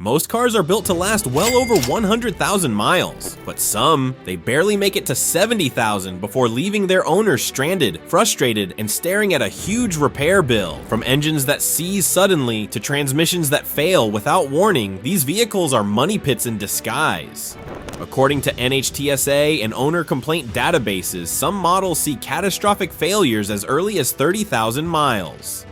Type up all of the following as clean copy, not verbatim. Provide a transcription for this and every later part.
Most cars are built to last well over 100,000 miles, but some, they barely make it to 70,000 before leaving their owners stranded, frustrated, and staring at a huge repair bill. From engines that seize suddenly to transmissions that fail without warning, these vehicles are money pits in disguise. According to NHTSA and owner complaint databases, some models see catastrophic failures as early as 30,000 miles.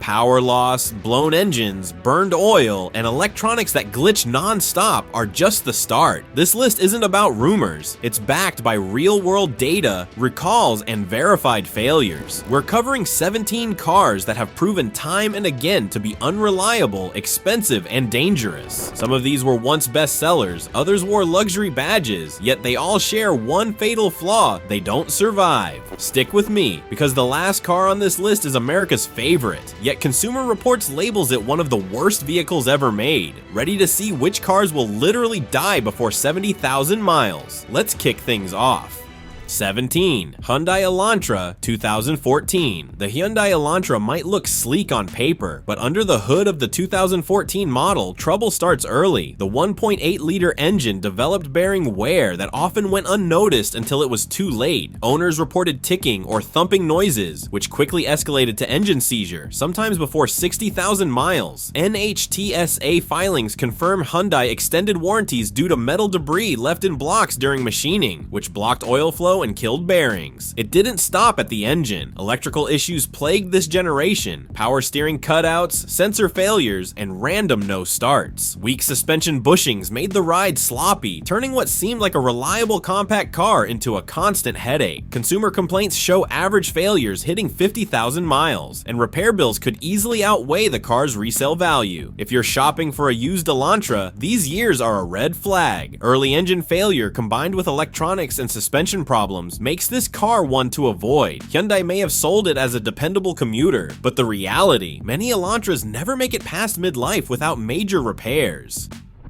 Power loss, blown engines, burned oil, and electronics that glitch non-stop are just the start. This list isn't about rumors, it's backed by real-world data, recalls, and verified failures. We're covering 17 cars that have proven time and again to be unreliable, expensive, and dangerous. Some of these were once bestsellers, others wore luxury badges, yet they all share one fatal flaw: they don't survive. Stick with me, because the last car on this list is America's favorite, yet Consumer Reports labels it one of the worst vehicles ever made. Ready to see which cars will literally die before 70,000 miles? Let's kick things off. 17. Hyundai Elantra 2014. The Hyundai Elantra might look sleek on paper, but under the hood of the 2014 model, trouble starts early. The 1.8-liter engine developed bearing wear that often went unnoticed until it was too late. Owners reported ticking or thumping noises, which quickly escalated to engine seizure, sometimes before 60,000 miles. NHTSA filings confirm Hyundai extended warranties due to metal debris left in blocks during machining, which blocked oil flow and killed bearings. It didn't stop at the engine. Electrical issues plagued this generation: power steering cutouts, sensor failures, and random no starts. Weak suspension bushings made the ride sloppy, turning what seemed like a reliable compact car into a constant headache. Consumer complaints show average failures hitting 50,000 miles, and repair bills could easily outweigh the car's resale value. If you're shopping for a used Elantra, these years are a red flag. Early engine failure combined with electronics and suspension problems makes this car one to avoid. Hyundai may have sold it as a dependable commuter, but the reality, many Elantras never make it past midlife without major repairs.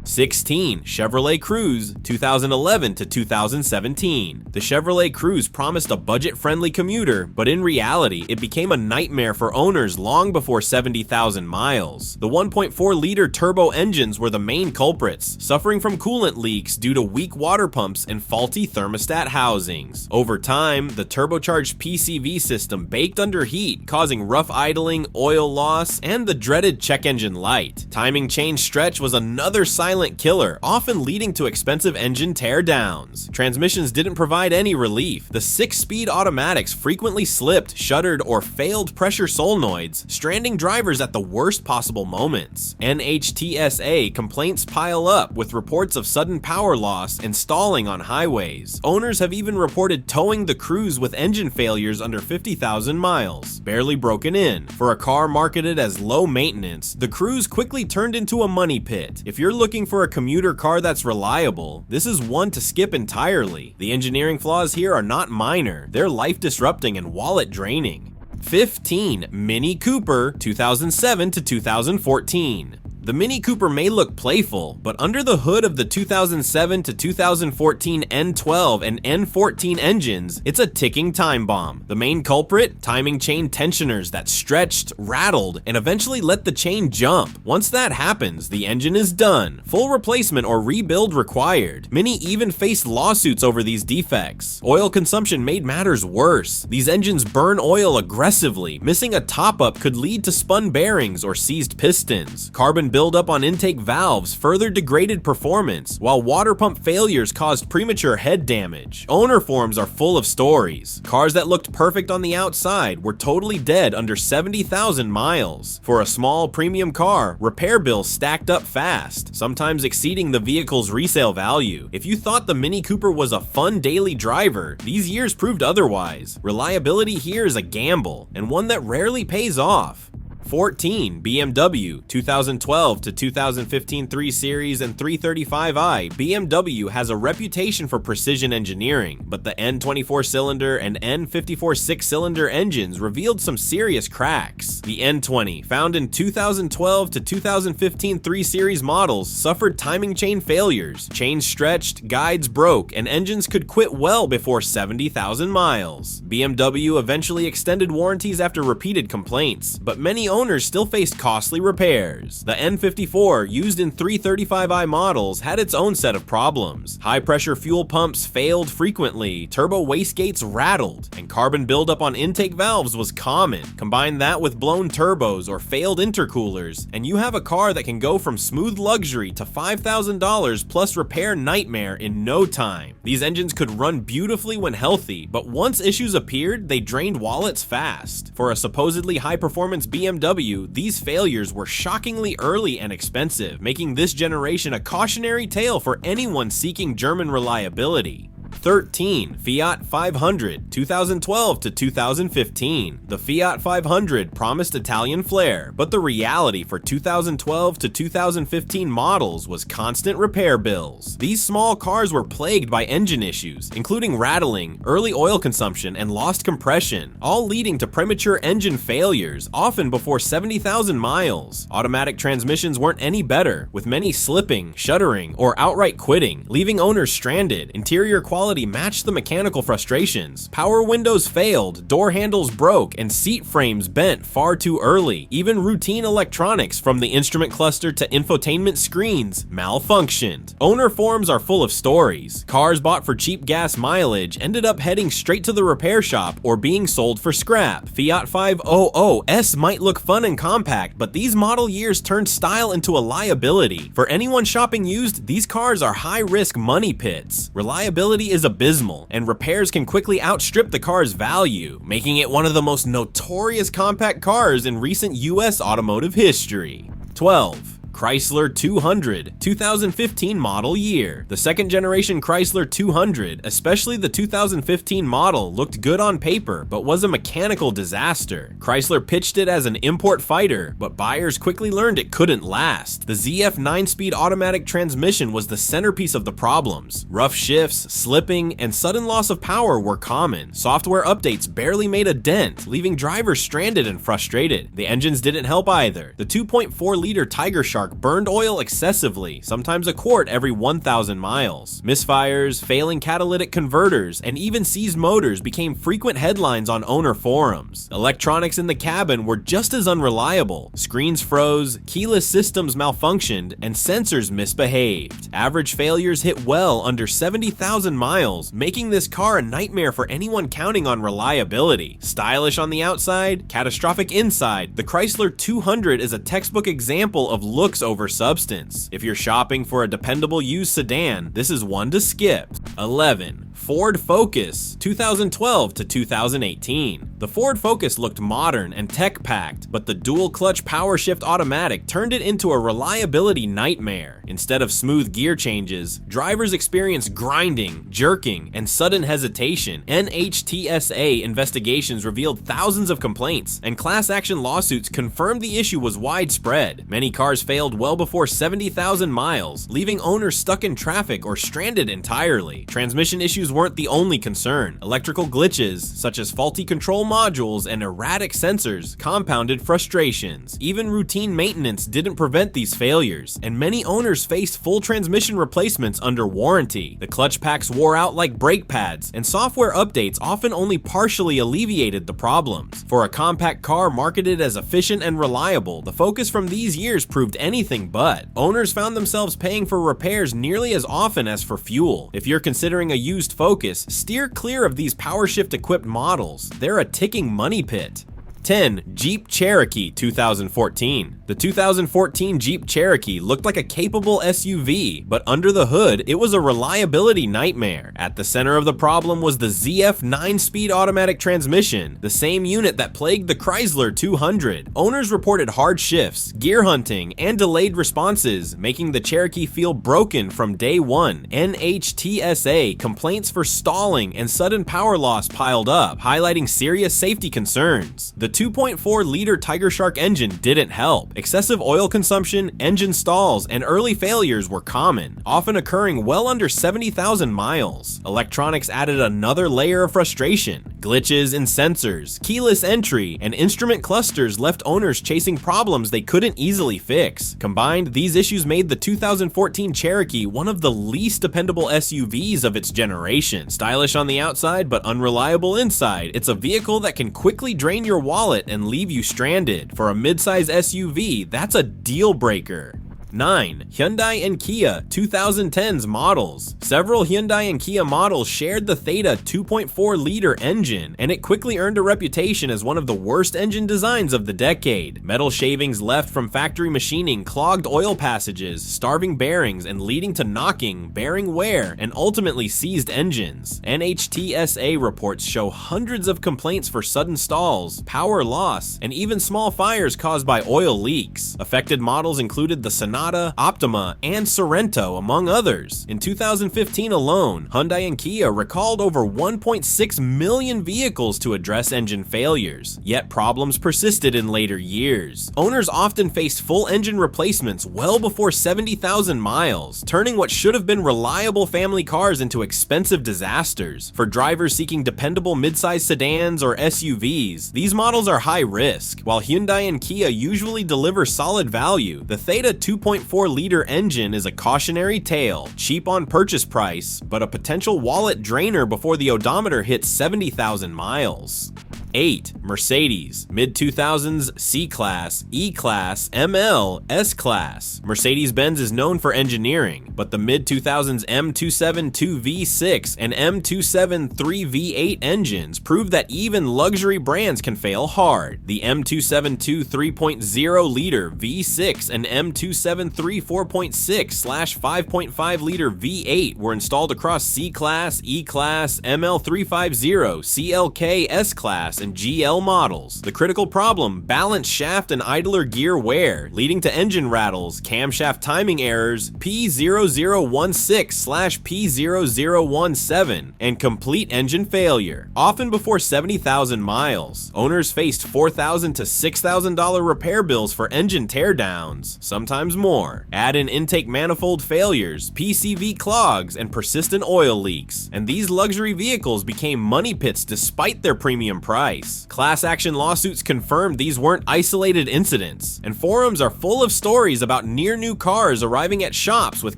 16. Chevrolet Cruze 2011 to 2017. The Chevrolet Cruze promised a budget-friendly commuter, but in reality, it became a nightmare for owners long before 70,000 miles. The 1.4-liter turbo engines were the main culprits, suffering from coolant leaks due to weak water pumps and faulty thermostat housings. Over time, the turbocharged PCV system baked under heat, causing rough idling, oil loss, and the dreaded check engine light. Timing chain stretch was another silent killer, often leading to expensive engine tear-downs. Transmissions didn't provide any relief. The 6-speed automatics frequently slipped, shuddered, or failed pressure solenoids, stranding drivers at the worst possible moments. NHTSA complaints pile up, with reports of sudden power loss and stalling on highways. Owners have even reported towing the Cruze with engine failures under 50,000 miles, barely broken in. For a car marketed as low maintenance, the Cruze quickly turned into a money pit. If you're looking for a commuter car that's reliable, this is one to skip entirely. The engineering flaws here are not minor, they're life-disrupting and wallet-draining. 15. Mini Cooper 2007 to 2014. The Mini Cooper may look playful, but under the hood of the 2007 to 2014 N12 and N14 engines, it's a ticking time bomb. The main culprit? Timing chain tensioners that stretched, rattled, and eventually let the chain jump. Once that happens, the engine is done. Full replacement or rebuild required. Many even faced lawsuits over these defects. Oil consumption made matters worse. These engines burn oil aggressively. Missing a top-up could lead to spun bearings or seized pistons. Carbon buildup on intake valves further degraded performance, while water pump failures caused premature head damage. Owner forums are full of stories. Cars that looked perfect on the outside were totally dead under 70,000 miles. For a small premium car, repair bills stacked up fast, sometimes exceeding the vehicle's resale value. If you thought the Mini Cooper was a fun daily driver, these years proved otherwise. Reliability here is a gamble, and one that rarely pays off. 14. BMW 2012 to 2015 3 Series and 335i. BMW has a reputation for precision engineering, but the N24-cylinder and N54 6-cylinder engines revealed some serious cracks. The N20, found in 2012 to 2015 3 Series models, suffered timing chain failures. Chains stretched, guides broke, and engines could quit well before 70,000 miles. BMW eventually extended warranties after repeated complaints, but many owners still faced costly repairs. The N54, used in 335i models, had its own set of problems. High-pressure fuel pumps failed frequently, turbo wastegates rattled, and carbon buildup on intake valves was common. Combine that with blown turbos or failed intercoolers, and you have a car that can go from smooth luxury to $5,000 plus repair nightmare in no time. These engines could run beautifully when healthy, but once issues appeared, they drained wallets fast. For a supposedly high-performance BMW, these failures were shockingly early and expensive, making this generation a cautionary tale for anyone seeking German reliability. 13. Fiat 500, 2012 to 2015. The Fiat 500 promised Italian flair, but the reality for 2012 to 2015 models was constant repair bills. These small cars were plagued by engine issues, including rattling, early oil consumption, and lost compression, all leading to premature engine failures, often before 70,000 miles. Automatic transmissions weren't any better, with many slipping, shuddering, or outright quitting, leaving owners stranded. Interior quality matched the mechanical frustrations. Power windows failed, door handles broke, and seat frames bent far too early. Even routine electronics, from the instrument cluster to infotainment screens, malfunctioned. Owner forums are full of stories. Cars bought for cheap gas mileage ended up heading straight to the repair shop or being sold for scrap. Fiat 500S might look fun and compact, but these model years turned style into a liability. For anyone shopping used, these cars are high-risk money pits. Reliability is abysmal, and repairs can quickly outstrip the car's value, making it one of the most notorious compact cars in recent US automotive history. 12. Chrysler 200, 2015 model year. The second generation Chrysler 200, especially the 2015 model, looked good on paper, but was a mechanical disaster. Chrysler pitched it as an import fighter, but buyers quickly learned it couldn't last. The ZF 9-speed automatic transmission was the centerpiece of the problems. Rough shifts, slipping, and sudden loss of power were common. Software updates barely made a dent, leaving drivers stranded and frustrated. The engines didn't help either. The 2.4-liter Tiger Shark burned oil excessively, sometimes a quart every 1,000 miles. Misfires, failing catalytic converters, and even seized motors became frequent headlines on owner forums. Electronics in the cabin were just as unreliable. Screens froze, keyless systems malfunctioned, and sensors misbehaved. Average failures hit well under 70,000 miles, making this car a nightmare for anyone counting on reliability. Stylish on the outside, catastrophic inside, the Chrysler 200 is a textbook example of looks over substance. If you're shopping for a dependable used sedan, this is one to skip. 11. Ford Focus, 2012 to 2018. The Ford Focus looked modern and tech-packed, but the dual-clutch power-shift automatic turned it into a reliability nightmare. Instead of smooth gear changes, drivers experienced grinding, jerking, and sudden hesitation. NHTSA investigations revealed thousands of complaints, and class action lawsuits confirmed the issue was widespread. Many cars failed well before 70,000 miles, leaving owners stuck in traffic or stranded entirely. Transmission issues weren't the only concern. Electrical glitches, such as faulty control modules and erratic sensors, compounded frustrations. Even routine maintenance didn't prevent these failures, and many owners faced full transmission replacements under warranty. The clutch packs wore out like brake pads, and software updates often only partially alleviated the problems. For a compact car marketed as efficient and reliable, the Focus from these years proved anything but. Owners found themselves paying for repairs nearly as often as for fuel. If you're considering a used Focus, steer clear of these PowerShift equipped models. They're a ticking money pit. 10. Jeep Cherokee 2014. The 2014 Jeep Cherokee looked like a capable SUV, but under the hood, it was a reliability nightmare. At the center of the problem was the ZF 9-speed automatic transmission, the same unit that plagued the Chrysler 200. Owners reported hard shifts, gear hunting, and delayed responses, making the Cherokee feel broken from day one. NHTSA complaints for stalling and sudden power loss piled up, highlighting serious safety concerns. The 2.4-liter Tiger Shark engine didn't help. Excessive oil consumption, engine stalls, and early failures were common, often occurring well under 70,000 miles. Electronics added another layer of frustration. Glitches in sensors, keyless entry, and instrument clusters left owners chasing problems they couldn't easily fix. Combined, these issues made the 2014 Cherokee one of the least dependable SUVs of its generation. Stylish on the outside, but unreliable inside, it's a vehicle that can quickly drain your wallet wallet and leave you stranded. For a midsize SUV, that's a deal breaker. 9. Hyundai and Kia 2010s models. Several Hyundai and Kia models shared the Theta 2.4-liter engine, and it quickly earned a reputation as one of the worst engine designs of the decade. Metal shavings left from factory machining clogged oil passages, starving bearings, and leading to knocking, bearing wear, and ultimately seized engines. NHTSA reports show hundreds of complaints for sudden stalls, power loss, and even small fires caused by oil leaks. Affected models included the Sonata, Optima, and Sorento, among others. In 2015 alone, Hyundai and Kia recalled over 1.6 million vehicles to address engine failures, yet problems persisted in later years. Owners often faced full engine replacements well before 70,000 miles, turning what should have been reliable family cars into expensive disasters. For drivers seeking dependable midsize sedans or SUVs, these models are high risk. While Hyundai and Kia usually deliver solid value, the Theta 2.4-liter engine is a cautionary tale, cheap on purchase price, but a potential wallet drainer before the odometer hits 70,000 miles. 8. Mercedes, mid-2000s C-Class, E-Class, ML, S-Class. Mercedes-Benz is known for engineering, but the mid-2000s M272 V6 and M273 V8 engines prove that even luxury brands can fail hard. The M272 3.0-liter V6 and M273 4.6/5.5-liter V8 were installed across C-Class, E-Class, ML350, CLK, S-Class, and GL models. The critical problem: balance shaft and idler gear wear, leading to engine rattles, camshaft timing errors, P0016/P0017, and complete engine failure. Often before 70,000 miles, owners faced $4,000 to $6,000 repair bills for engine teardowns, sometimes more. Add in intake manifold failures, PCV clogs, and persistent oil leaks, and these luxury vehicles became money pits despite their premium price. Class action lawsuits confirmed these weren't isolated incidents, and forums are full of stories about near-new cars arriving at shops with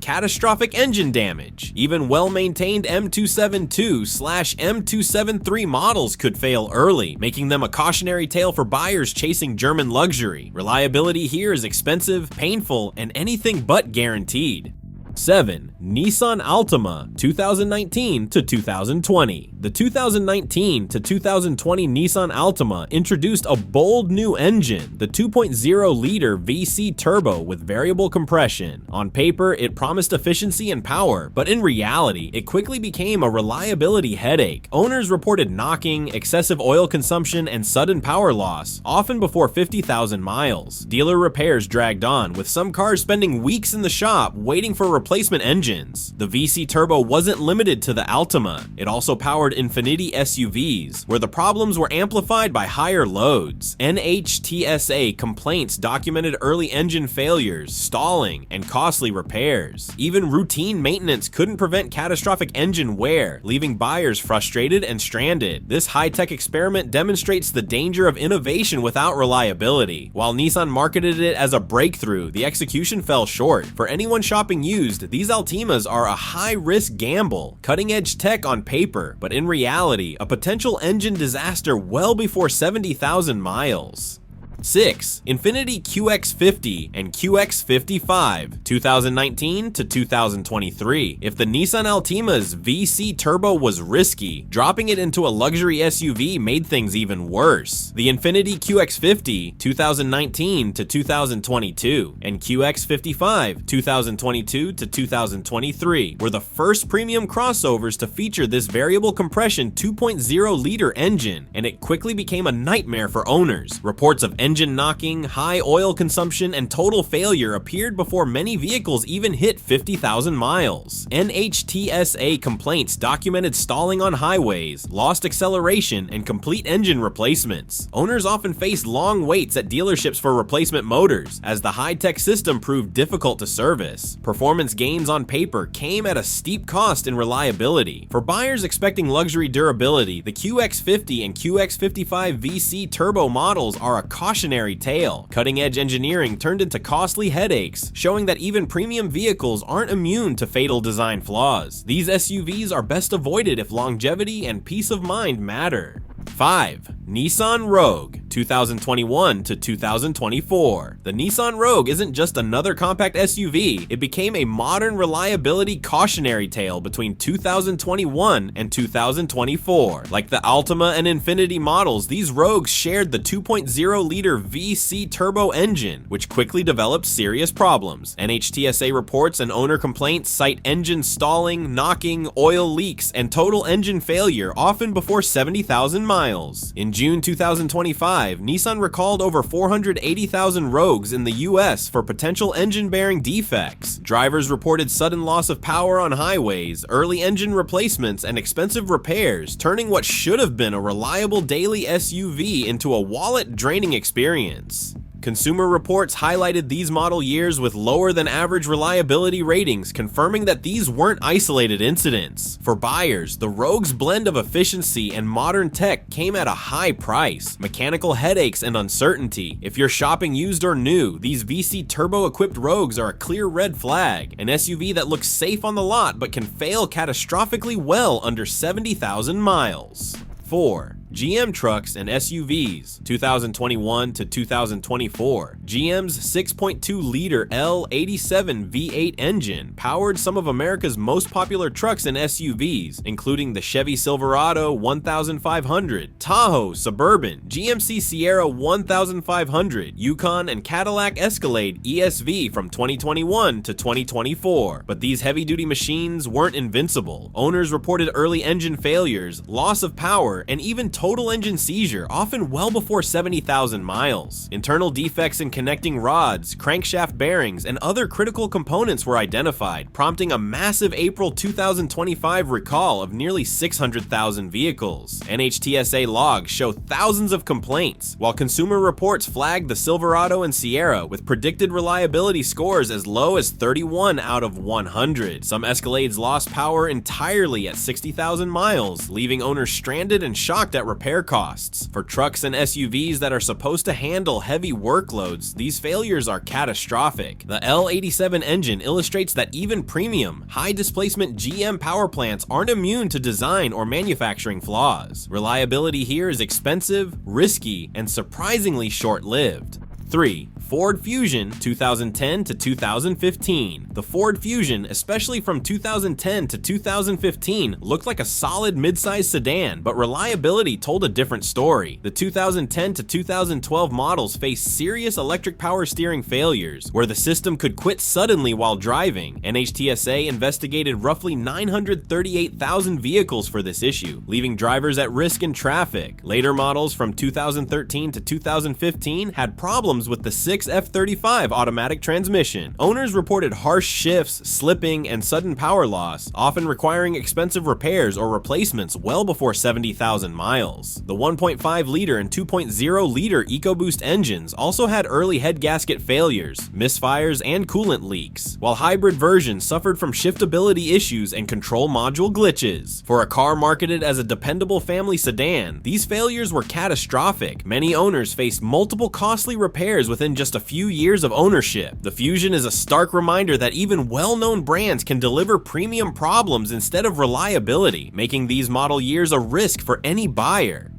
catastrophic engine damage. Even well-maintained M272/M273 models could fail early, making them a cautionary tale for buyers chasing German luxury. Reliability here is expensive, painful, and anything but guaranteed. 7. Nissan Altima 2019 to 2020. The 2019 to 2020 Nissan Altima introduced a bold new engine, the 2.0-liter VC turbo with variable compression. On paper, it promised efficiency and power, but in reality, it quickly became a reliability headache. Owners reported knocking, excessive oil consumption, and sudden power loss, often before 50,000 miles. Dealer repairs dragged on, with some cars spending weeks in the shop waiting for replacement engines. The VC turbo wasn't limited to the Altima. It also powered Infiniti SUVs, where the problems were amplified by higher loads. NHTSA complaints documented early engine failures, stalling, and costly repairs. Even routine maintenance couldn't prevent catastrophic engine wear, leaving buyers frustrated and stranded. This high-tech experiment demonstrates the danger of innovation without reliability. While Nissan marketed it as a breakthrough, the execution fell short. For anyone shopping used, these Altimas are a high-risk gamble, cutting-edge tech on paper, but in reality, a potential engine disaster well before 70,000 miles. 6. Infiniti QX50 and QX55, 2019 to 2023. If the Nissan Altima's VC turbo was risky, dropping it into a luxury SUV made things even worse. The Infiniti QX50, 2019 to 2022, and QX55, 2022 to 2023, were the first premium crossovers to feature this variable compression 2.0-liter engine, and it quickly became a nightmare for owners. Reports of engine knocking, high oil consumption, and total failure appeared before many vehicles even hit 50,000 miles. NHTSA complaints documented stalling on highways, lost acceleration, and complete engine replacements. Owners often faced long waits at dealerships for replacement motors, as the high-tech system proved difficult to service. Performance gains on paper came at a steep cost in reliability. For buyers expecting luxury durability, the QX50 and QX55 VC turbo models are a cautionary tale. Cutting-edge engineering turned into costly headaches, showing that even premium vehicles aren't immune to fatal design flaws. These SUVs are best avoided if longevity and peace of mind matter. 5. Nissan Rogue, 2021 to 2024. The Nissan Rogue isn't just another compact SUV, it became a modern reliability cautionary tale between 2021 and 2024. Like the Altima and Infiniti models, these Rogues shared the 2.0-liter VC turbo engine, which quickly developed serious problems. NHTSA reports and owner complaints cite engine stalling, knocking, oil leaks, and total engine failure, often before 70,000 miles. In June 2025, Nissan recalled over 480,000 Rogues in the US for potential engine-bearing defects. Drivers reported sudden loss of power on highways, early engine replacements, and expensive repairs, turning what should have been a reliable daily SUV into a wallet-draining experience. Consumer Reports highlighted these model years with lower than average reliability ratings, confirming that these weren't isolated incidents. For buyers, the Rogue's blend of efficiency and modern tech came at a high price, mechanical headaches and uncertainty. If you're shopping used or new, these VC turbo-equipped Rogues are a clear red flag, an SUV that looks safe on the lot but can fail catastrophically well under 70,000 miles. 4. GM trucks and SUVs, 2021 to 2024. GM's 6.2-liter L87 V8 engine powered some of America's most popular trucks and SUVs, including the Chevy Silverado 1500, Tahoe, Suburban, GMC Sierra 1500, Yukon, and Cadillac Escalade ESV from 2021 to 2024. But these heavy-duty machines weren't invincible. Owners reported early engine failures, loss of power, and even total engine seizure, often well before 70,000 miles. Internal defects in connecting rods, crankshaft bearings, and other critical components were identified, prompting a massive April 2025 recall of nearly 600,000 vehicles. NHTSA logs show thousands of complaints, while Consumer Reports flagged the Silverado and Sierra with predicted reliability scores as low as 31 out of 100. Some Escalades lost power entirely at 60,000 miles, leaving owners stranded and shocked at repair costs. For trucks and SUVs that are supposed to handle heavy workloads, these failures are catastrophic. The L87 engine illustrates that even premium, high-displacement GM power plants aren't immune to design or manufacturing flaws. Reliability here is expensive, risky, and surprisingly short-lived. 3. Ford Fusion 2010 to 2015. The Ford Fusion, especially from 2010 to 2015, looked like a solid mid-size sedan, but reliability told a different story. The 2010 to 2012 models faced serious electric power steering failures, where the system could quit suddenly while driving. NHTSA investigated roughly 938,000 vehicles for this issue, leaving drivers at risk in traffic. Later models from 2013 to 2015 had problems with the 6F35 automatic transmission. Owners reported harsh shifts, slipping, and sudden power loss, often requiring expensive repairs or replacements well before 70,000 miles. The 1.5-liter and 2.0-liter EcoBoost engines also had early head gasket failures, misfires, and coolant leaks, while hybrid versions suffered from shiftability issues and control module glitches. For a car marketed as a dependable family sedan, these failures were catastrophic. Many owners faced multiple costly repairs within just a few years of ownership. The Fusion is a stark reminder that even well-known brands can deliver premium problems instead of reliability, making these model years a risk for any buyer.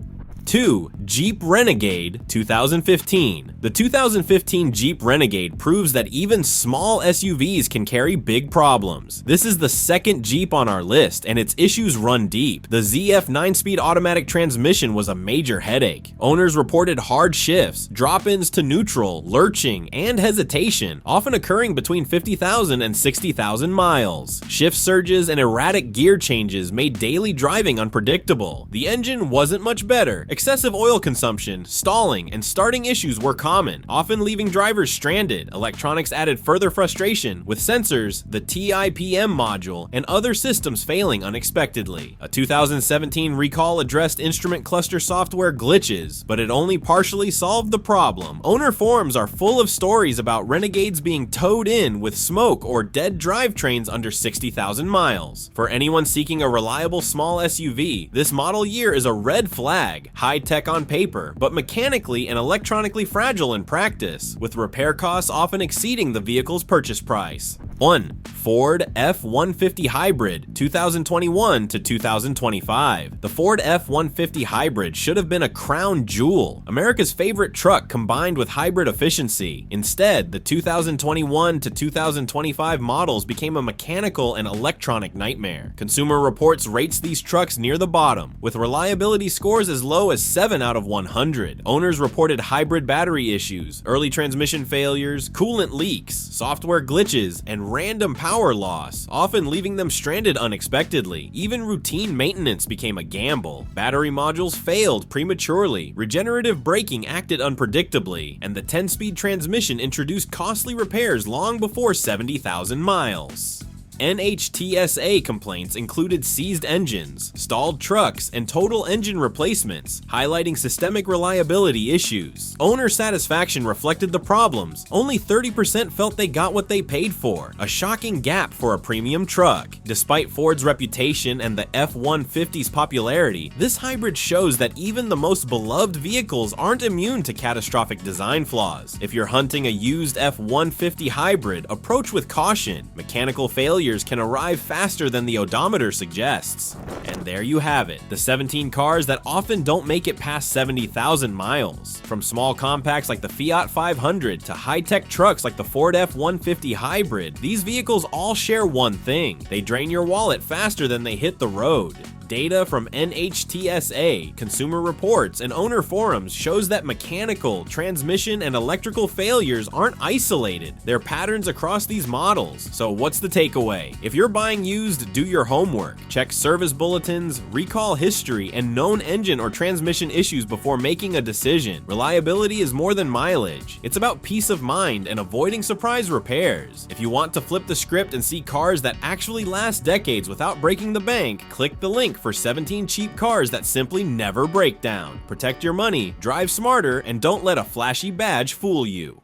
2. Jeep Renegade 2015. The 2015 Jeep Renegade proves that even small SUVs can carry big problems. This is the second Jeep on our list, and its issues run deep. The ZF 9-speed automatic transmission was a major headache. Owners reported hard shifts, drop-ins to neutral, lurching, and hesitation, often occurring between 50,000 and 60,000 miles. Shift surges and erratic gear changes made daily driving unpredictable. The engine wasn't much better. Excessive oil consumption, stalling, and starting issues were common, often leaving drivers stranded. Electronics added further frustration, with sensors, the TIPM module, and other systems failing unexpectedly. A 2017 recall addressed instrument cluster software glitches, but it only partially solved the problem. Owner forums are full of stories about Renegades being towed in with smoke or dead drivetrains under 60,000 miles. For anyone seeking a reliable small SUV, this model year is a red flag. high-tech on paper, but mechanically and electronically fragile in practice, with repair costs often exceeding the vehicle's purchase price. 1. Ford F-150 Hybrid 2021 to 2025. The Ford F-150 Hybrid should have been a crown jewel, America's favorite truck combined with hybrid efficiency. Instead, the 2021 to 2025 models became a mechanical and electronic nightmare. Consumer Reports rates these trucks near the bottom, with reliability scores as low as 7 out of 100. Owners reported hybrid battery issues, early transmission failures, coolant leaks, software glitches, and random power loss, often leaving them stranded unexpectedly. Even routine maintenance became a gamble. Battery modules failed prematurely, regenerative braking acted unpredictably, and the 10-speed transmission introduced costly repairs long before 70,000 miles. NHTSA complaints included seized engines, stalled trucks, and total engine replacements, highlighting systemic reliability issues. Owner satisfaction reflected the problems. Only 30% felt they got what they paid for, a shocking gap for a premium truck. Despite Ford's reputation and the F-150's popularity, this hybrid shows that even the most beloved vehicles aren't immune to catastrophic design flaws. If you're hunting a used F-150 hybrid, approach with caution. Mechanical failures can arrive faster than the odometer suggests. And there you have it, the 17 cars that often don't make it past 70,000 miles. From small compacts like the Fiat 500 to high-tech trucks like the Ford F-150 Hybrid, these vehicles all share one thing: they drain your wallet faster than they hit the road. Data from NHTSA, Consumer Reports, and owner forums shows that mechanical, transmission, and electrical failures aren't isolated. They're patterns across these models. So what's the takeaway? If you're buying used, do your homework. Check service bulletins, recall history, and known engine or transmission issues before making a decision. Reliability is more than mileage. It's about peace of mind and avoiding surprise repairs. If you want to flip the script and see cars that actually last decades without breaking the bank, click the link for 17 cheap cars that simply never break down. Protect your money, drive smarter, and don't let a flashy badge fool you.